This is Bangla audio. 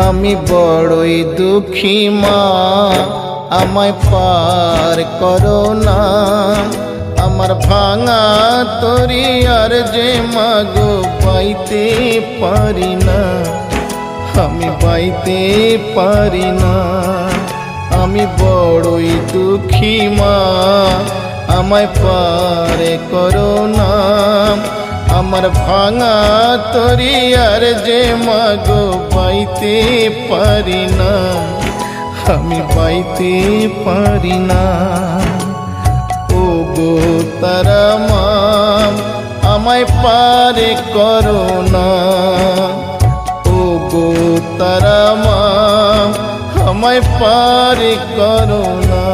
আমি বড়ই দুঃখী মা, আমায় পার করো না। আমার ভাঙা তরি আর যে মাগো পাইতে পারি না, আমি পাইতে পারি না। আমি বড়ই দুঃখী মা, আমায় পার করো না। আমার ভাঙা তরি আর যে মাগো পাইতে পারি না, আমি পাইতে পারি না। ও গো তারা মা, আমায় পার করো না। ও গো তারা মা, আমায় পার করো না।